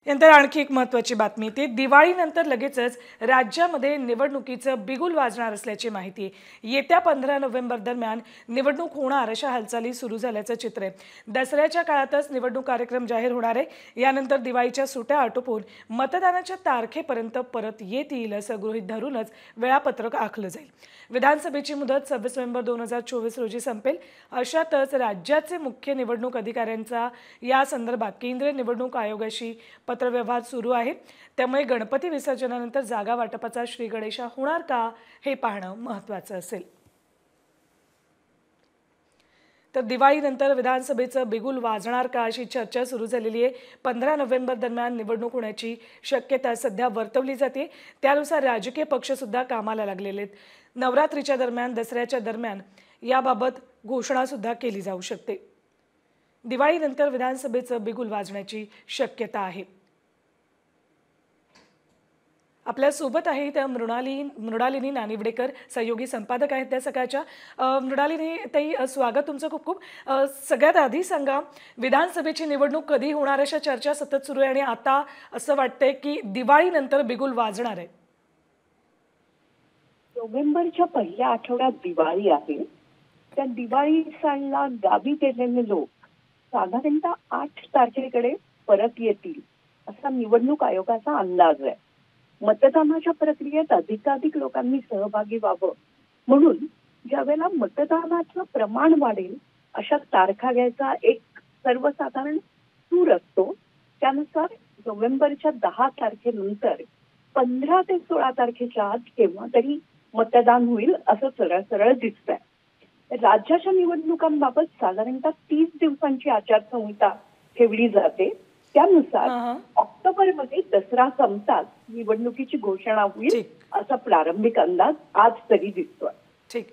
यानंतर आणखी एक महत्त्वाची बातमी, ते दिवाळीनंतर लगेचच राज्यामध्ये निवडणुकीचं बिगुल वाजणार असल्याची माहिती आहे। येत्या 15 नोव्हेंबर दरम्यान निवडणूक होणार अशा हालचाली सुरू झाल्याचं चित्र आहे। दसऱ्याच्या काळातच निवडणूक कार्यक्रम जाहीर होणार आहे। यानंतर दिवाळीच्या सुट्या आटोपून मतदानाच्या तारखेपर्यंत परत येतील असं गृहीत धरूनच वेळापत्रक आखलं जाईल। विधानसभेची मुदत 26 नोव्हेंबर 2024 रोजी संपेल। अशातच राज्याचे मुख्य निवडणूक अधिकाऱ्यांचा या संदर्भात केंद्रीय निवडणूक आयोगाशी पत्रव्यवहार सुरू आहे। त्यामुळे गणपती विसर्जनानंतर जागा वाटपाचा श्री गणेशा होणार का हे पाहणं महत्त्वाचं असेल। तर दिवाळीनंतर विधानसभेचं बिगुल वाजणार का अशी चर्चा सुरू झालेली आहे। 15 नोव्हेंबर दरम्यान निवडणूक होण्याची शक्यता सध्या वर्तवली जाते। त्यानुसार राजकीय पक्ष सुद्धा कामाला लागलेले आहेत। नवरात्रीच्या दरम्यान, दसऱ्याच्या दरम्यान याबाबत घोषणा सुद्धा केली जाऊ शकते। दिवाळीनंतर विधानसभेचं बिगुल वाजण्याची शक्यता आहे। आपल्या सोबत आहे त्या मृणालिनी नानिवडेकर, सहयोगी संपादक आहेत त्या सकाळच्या। मृणालिनी ताई, स्वागत तुमचं खूप खूप। सगळ्यात आधी सांगा, विधानसभेची निवडणूक कधी होणार अशा चर्चा सतत सुरू आहे आणि आता असं वाटतंय की दिवाळीनंतर बिगुल वाजणार आहे। नोव्हेंबरच्या पहिल्या आठवड्यात दिवाळी आहे। त्या दिवाळी सणाला गावी गेलेले लोक साधारणतः 8 तारखेकडे परत येतील असा निवडणूक आयोगाचा अंदाज आहे। मतदानाच्या प्रक्रियेत अधिकाधिक लोकांनी सहभागी व्हावं म्हणून ज्यावेळेला मतदानाचं प्रमाण वाढेल अशा तारखा घ्यायचा एक सर्वसाधारण सूर असतो। त्यानुसार नोव्हेंबरच्या 10 तारखेनंतर 15 ते 16 तारखेच्या आत केव्हा तरी मतदान होईल असं सरळ दिसतंय। राज्याच्या निवडणुकांबाबत साधारणतः 30 दिवसांची आचारसंहिता ठेवली जाते। त्यानुसार ऑक्टोबरमध्ये दसरा संपताच निवडणुकीची घोषणा होईल असा प्रारंभिक अंदाज आज तरी दिसतोय। ठीक,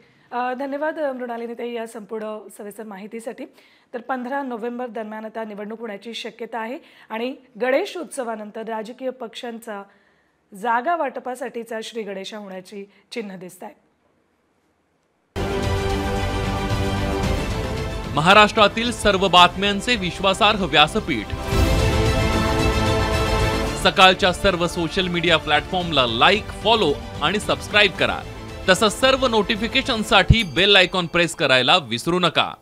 धन्यवाद मृणालिनी ताई या संपूर्ण सविस्तर माहितीसाठी। तर 15 नोव्हेंबर दरम्यान आता निवडणूक होण्याची शक्यता आहे आणि गणेश उत्सवानंतर राजकीय पक्षांचा जागा वाटपासाठीचा श्री गणेशा होण्याची चिन्ह दिसत आहे। महाराष्ट्रातील सर्व बातम्यांचे विश्वासार्ह व्यासपीठ, सकाळच्या सर्व सोशल मीडिया प्लॅटफॉर्मला लाईक, फॉलो आणि सबस्क्राईब करा। तसंच सर्व नोटिफिकेशनसाठी बेल आयकॉन प्रेस करायला विसरू नका।